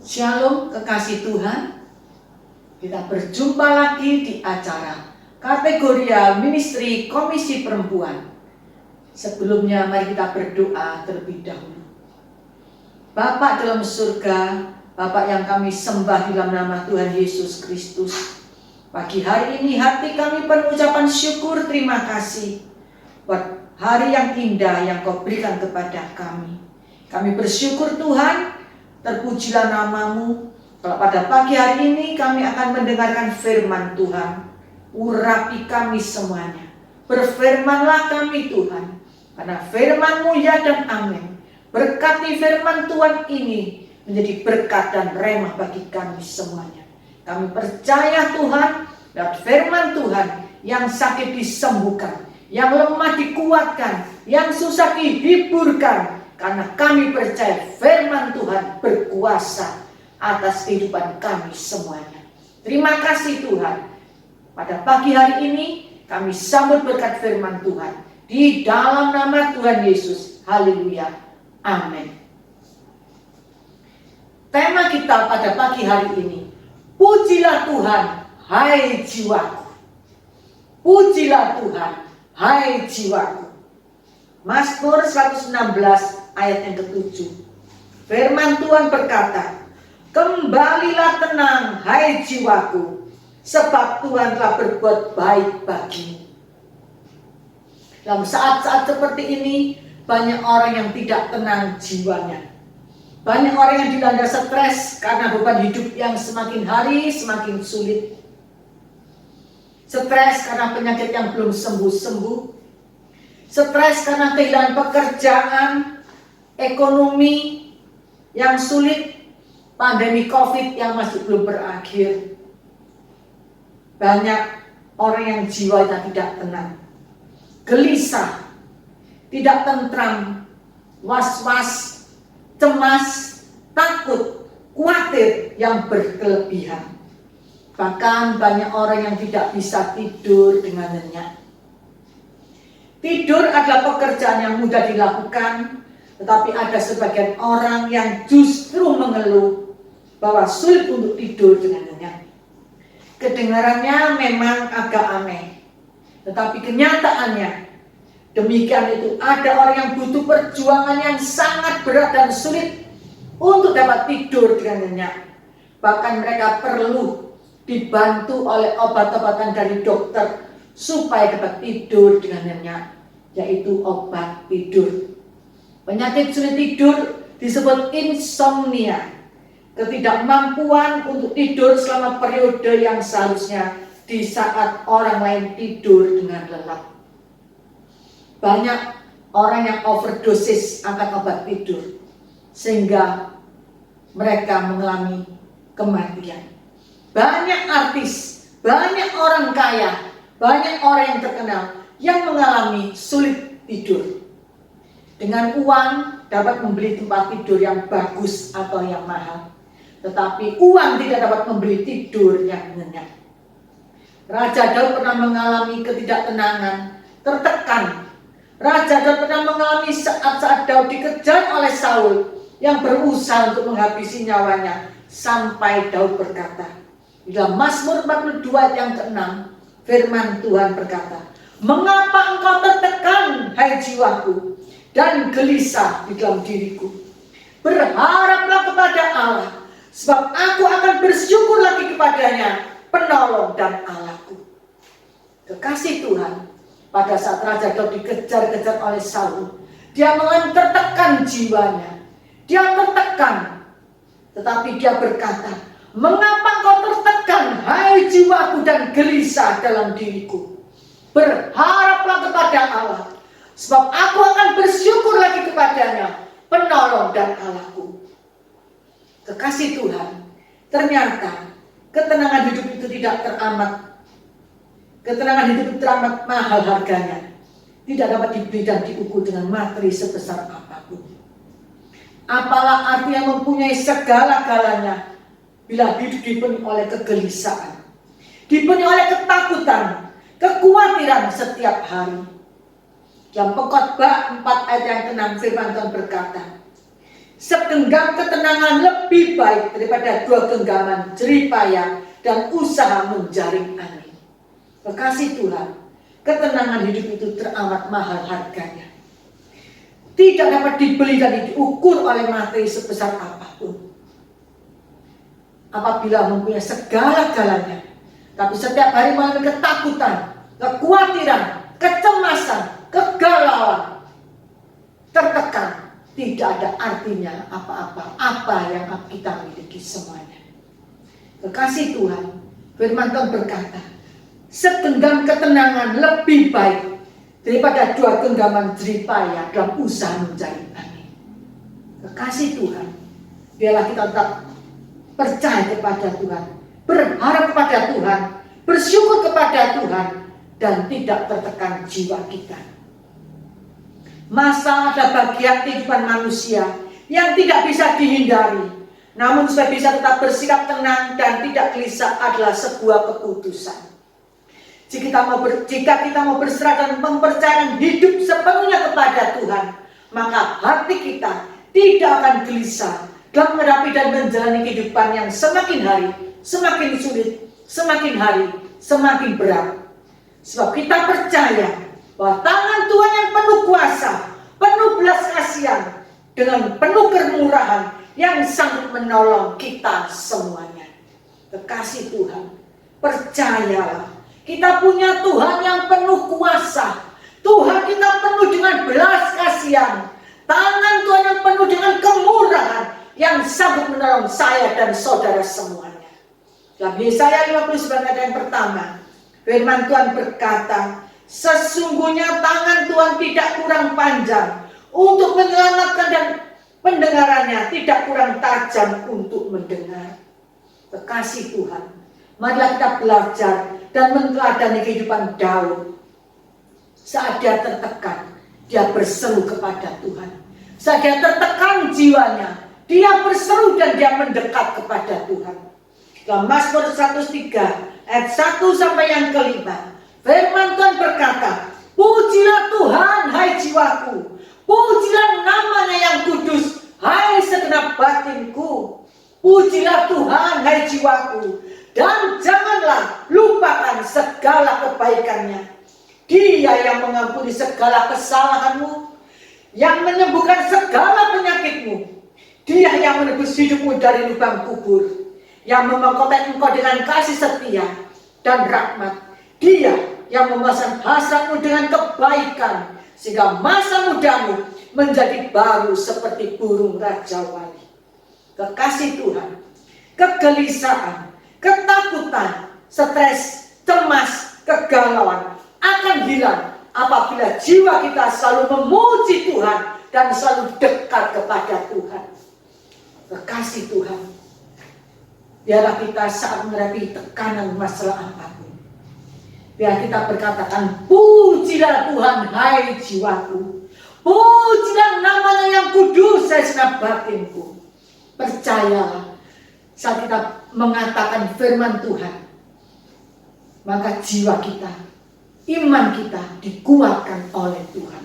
Shalom kekasih Tuhan. Kita berjumpa lagi di acara Kategoria Ministry Komisi Perempuan. Sebelumnya mari kita berdoa terlebih dahulu. Bapa dalam surga, Bapa yang kami sembah dalam nama Tuhan Yesus Kristus. Pagi hari ini hati kami penuh ucapan syukur terima kasih buat hari yang indah yang Kau berikan kepada kami. Kami bersyukur Tuhan, terpujilah namamu. Kalau pada pagi hari ini kami akan mendengarkan firman Tuhan. Urapi kami semuanya. Berfirmanlah kami Tuhan. Karena firman-Mu ya dan amin. Berkati firman Tuhan ini menjadi berkat dan remah bagi kami semuanya. Kami percaya Tuhan, dan firman Tuhan yang sakit disembuhkan, yang lemah dikuatkan, yang susah dihiburkan. Karena kami percaya firman Tuhan berkuasa atas kehidupan kami semuanya. Terima kasih Tuhan. Pada pagi hari ini kami sambut berkat firman Tuhan. Di dalam nama Tuhan Yesus. Haleluya. Amin. Tema kita pada pagi hari ini. Pujilah Tuhan, hai jiwaku. Pujilah Tuhan, hai jiwaku. Mazmur 116 ayat yang ke-7. Firman Tuhan berkata, kembalilah tenang hai jiwaku, sebab Tuhan telah berbuat baik bagimu. Dalam saat-saat seperti ini, banyak orang yang tidak tenang jiwanya. Banyak orang yang dilanda stres karena beban hidup yang semakin hari semakin sulit. Stres karena penyakit yang belum sembuh-sembuh. Stres karena kehilangan pekerjaan, ekonomi yang sulit, pandemi COVID yang masih belum berakhir. Banyak orang yang jiwanya tidak tenang, gelisah, tidak tentram, was-was, cemas, takut, khawatir yang berkelebihan. Bahkan banyak orang yang tidak bisa tidur dengan nyenyak. Tidur adalah pekerjaan yang mudah dilakukan, tetapi ada sebagian orang yang justru mengeluh bahwa sulit untuk tidur dengan nyenyak. Kedengarannya memang agak aneh, tetapi kenyataannya demikian itu. Ada orang yang butuh perjuangan yang sangat berat dan sulit untuk dapat tidur dengan nyenyak. Bahkan mereka perlu dibantu oleh obat-obatan dari dokter supaya dapat tidur dengan nyenyak, yaitu obat tidur. Penyakit sulit tidur disebut insomnia, ketidakmampuan untuk tidur selama periode yang seharusnya di saat orang lain tidur dengan lelap. Banyak orang yang overdosis akan obat tidur sehingga mereka mengalami kematian. Banyak artis, banyak orang kaya, banyak orang yang terkenal yang mengalami sulit tidur. Dengan uang dapat membeli tempat tidur yang bagus atau yang mahal, tetapi uang tidak dapat membeli tidur yang nyenyak. Raja Daud pernah mengalami ketidaktenangan, tertekan. Raja Daud pernah mengalami saat-saat Daud dikejar oleh Saul yang berusaha untuk menghabisi nyawanya, sampai Daud berkata, di dalam Mazmur 42 yang ke-6, firman Tuhan berkata, mengapa engkau tertekan hai jiwaku, dan gelisah di dalam diriku? Berharaplah kepada Allah, sebab aku akan bersyukur lagi kepadanya, penolong dan Allahku. Kekasih Tuhan, pada saat Raja Daud dikejar-kejar oleh Saul, dia mengalami tertekan jiwanya. Dia tertekan, tetapi dia berkata, mengapa kau tertekan hai jiwaku dan gelisah dalam diriku? Berharaplah kepada Allah, sebab aku akan bersyukur lagi kepadanya, penolong dan Allahku. Kekasih Tuhan, ternyata ketenangan hidup itu tidak teramat. Ketenangan hidup itu teramat mahal harganya. Tidak dapat dibeli dan diukur dengan materi sebesar apapun. Apalah artinya mempunyai segala-galanya bila hidup dipenuhi oleh kegelisahan, dipenuhi oleh ketakutan, kekhawatiran setiap hari. Dalam Pengkhotbah 4 ayat yang ke-6 firman Tuhan berkata, Segenggam ketenangan lebih baik daripada 2 genggaman jeripaya dan usaha menjaring angin. Kekasih Tuhan, ketenangan hidup itu teramat mahal harganya. Tidak dapat dibeli dan diukur oleh materi sebesar apapun. Apabila mempunyai segala-galanya, tapi setiap hari mengalami ketakutan, kekhawatiran, kecemasan, kegalauan, tertekan, tidak ada artinya apa-apa apa yang kita miliki semuanya. Kekasih Tuhan, firman Tuhan berkata, segenggam ketenangan lebih baik daripada 2 genggaman jeripaya dalam usaha mencari angin. Kekasih Tuhan, biarlah kita tetap percaya kepada Tuhan, berharap kepada Tuhan, bersyukur kepada Tuhan, dan tidak tertekan jiwa kita. Masalah adalah bagian kehidupan manusia yang tidak bisa dihindari. Namun supaya bisa tetap bersikap tenang dan tidak gelisah adalah sebuah keputusan. Jika kita mau berserah dan mempercayakan hidup sepenuhnya kepada Tuhan, maka hati kita tidak akan gelisah dalam menghadapi dan menjalani kehidupan yang semakin hari semakin sulit, semakin hari semakin berat. Sebab kita percaya bahwa tangan Tuhan yang penuh kuasa, penuh belas kasihan, dengan penuh kemurahan yang sanggup menolong kita semuanya. Kekasih Tuhan, percayalah, kita punya Tuhan yang penuh kuasa. Tuhan kita penuh dengan belas kasihan. Tangan Tuhan yang penuh dengan kemurahan yang sanggup menolong saya dan saudara semuanya. Dalam Yesaya 59 ayat yang pertama, firman Tuhan berkata, sesungguhnya tangan Tuhan tidak kurang panjang untuk menyelamatkan dan pendengarannya tidak kurang tajam untuk mendengar. Kekasih Tuhan, marilah kita belajar dan meneladani kehidupan Daud. Saat dia tertekan, dia berseru kepada Tuhan. Saat dia tertekan jiwanya, dia berseru dan dia mendekat kepada Tuhan. Dalam Mazmur 103 ayat 1 sampai yang kelima, firman Tuhan berkata, pujilah Tuhan hai jiwaku, pujilah namanya yang kudus hai segenap batinku. Pujilah Tuhan hai jiwaku, dan janganlah lupakan segala kebaikannya. Dia yang mengampuni segala kesalahanmu, yang menyembuhkan segala penyakitmu. Dia yang menebus hidupmu dari lubang kubur, yang memangkotai engkau dengan kasih setia dan rahmat. Dia yang memasang hasratmu dengan kebaikan, sehingga masa mudamu menjadi baru seperti burung rajawali. Kekasih Tuhan, kegelisahan, ketakutan, stres, cemas, kegalauan akan hilang apabila jiwa kita selalu memuji Tuhan dan selalu dekat kepada Tuhan. Kekasih Tuhan, biarlah kita saat menghadapi tekanan masalah apapun, biar kita berkatakan, pujilah Tuhan hai jiwaku, pujilah namanya yang kudus hai segenap batinku. Percayalah, saat kita mengatakan firman Tuhan, maka jiwa kita, iman kita dikuatkan oleh Tuhan.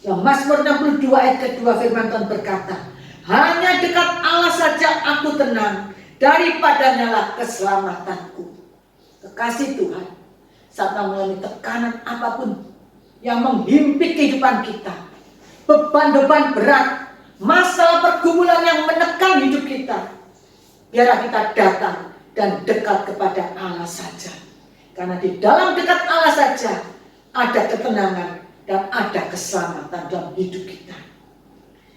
Dalam Mazmur 62 ayat kedua, firman Tuhan berkata, hanya dekat Allah saja aku tenang, daripadanya lah keselamatanku. Kekasih Tuhan, saat mengalami tekanan apapun yang menghimpit kehidupan kita, beban-beban berat, masalah pergumulan yang menekan hidup kita, biarlah kita datang dan dekat kepada Allah saja. Karena di dalam dekat Allah saja ada ketenangan dan ada keselamatan dalam hidup kita.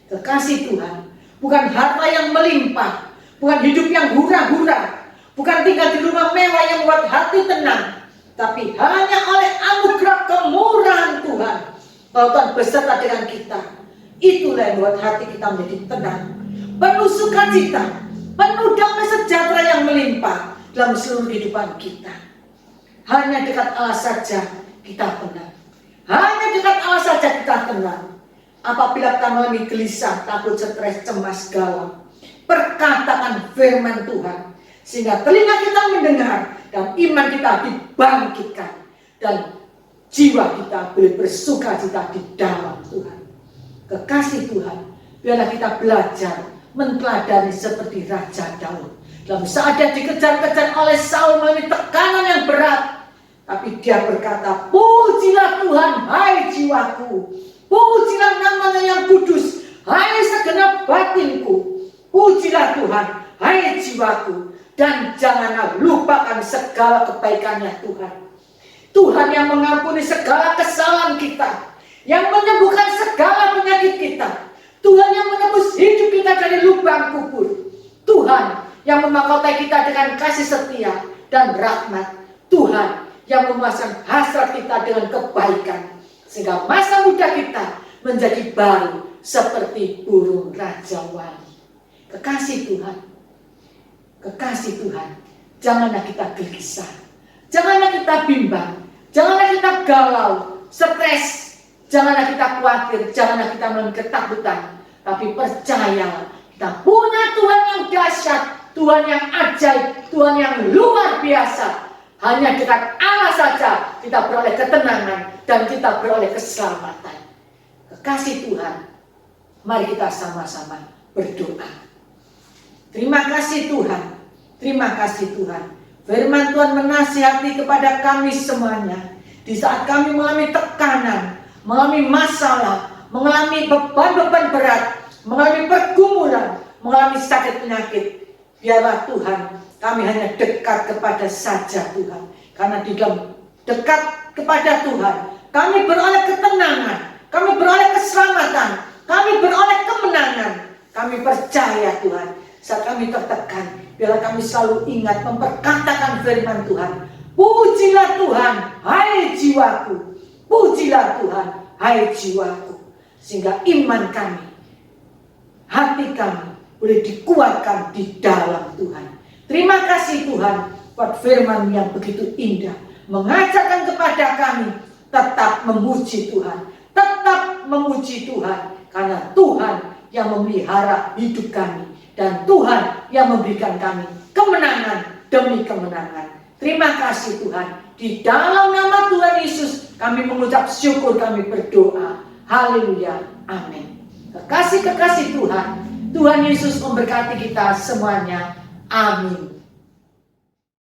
Kekasih Tuhan, bukan harta yang melimpah, bukan hidup yang hura-hura, bukan tinggal di rumah mewah yang membuat hati tenang, tapi hanya oleh anugerah kemurahan Tuhan, bahwa Tuhan beserta dengan kita. Itulah yang membuat hati kita menjadi tenang, penuh sukacita, penuh damai sejahtera yang melimpah dalam seluruh kehidupan kita. Hanya dekat Allah saja kita tenang. Hanya dekat Allah saja kita tenang. Apabila kita mengalami gelisah, takut, stres, cemas, galau, perkatakan firman Tuhan, sehingga telinga kita mendengar dan iman kita dibangkitkan, dan jiwa kita boleh bersukacita di dalam Tuhan. Kekasih Tuhan, biarlah kita belajar menteladani seperti Raja Daud. Dalam saat dia dikejar-kejar oleh Saul melalui tekanan yang berat, tapi dia berkata, pujilah Tuhan, hai jiwaku. Pujilah namanya yang kudus, hai segenap batinku. Pujilah Tuhan, hai jiwaku. Dan janganlah lupakan segala kebaikannya Tuhan. Tuhan yang mengampuni segala kesalahan kita, yang menyembuhkan segala penyakit kita. Tuhan yang menebus hidup kita dari lubang kubur. Tuhan yang memahkotai kita dengan kasih setia dan rahmat. Tuhan yang memuaskan hasrat kita dengan kebaikan, sehingga masa muda kita menjadi baru seperti burung rajawan. Kekasih Tuhan, kekasih Tuhan, janganlah kita gelisah, janganlah kita bimbang, janganlah kita galau, stres, janganlah kita khawatir, janganlah kita mengalami ketakutan. Tapi percayalah, kita punya Tuhan yang dahsyat, Tuhan yang ajaib, Tuhan yang luar biasa. Hanya dekat Allah saja kita beroleh ketenangan dan kita beroleh keselamatan. Kekasih Tuhan, mari kita sama-sama berdoa. Terima kasih Tuhan, terima kasih Tuhan. Firman Tuhan menasihati kepada kami semuanya. Di saat kami mengalami tekanan, mengalami masalah, mengalami beban-beban berat, mengalami pergumulan, mengalami sakit penyakit, biarlah Tuhan kami hanya dekat kepada saja Tuhan. Karena di dalam dekat kepada Tuhan, kami beroleh ketenangan, kami beroleh keselamatan, kami beroleh kemenangan. Kami percaya Tuhan, saat kami tertekan, biarlah kami selalu ingat memperkatakan firman Tuhan. Pujilah Tuhan, hai jiwaku. Pujilah Tuhan, hai jiwaku. Sehingga iman kami, hati kami boleh dikuatkan di dalam Tuhan. Terima kasih Tuhan buat firman yang begitu indah, mengajarkan kepada kami tetap memuji Tuhan, tetap memuji Tuhan, karena Tuhan yang memelihara hidup kami dan Tuhan yang memberikan kami kemenangan demi kemenangan. Terima kasih Tuhan. Di dalam nama Tuhan Yesus kami mengucap syukur, kami berdoa. Haleluya, amin. Kekasih-kekasih Tuhan, Tuhan Yesus memberkati kita semuanya. Amin.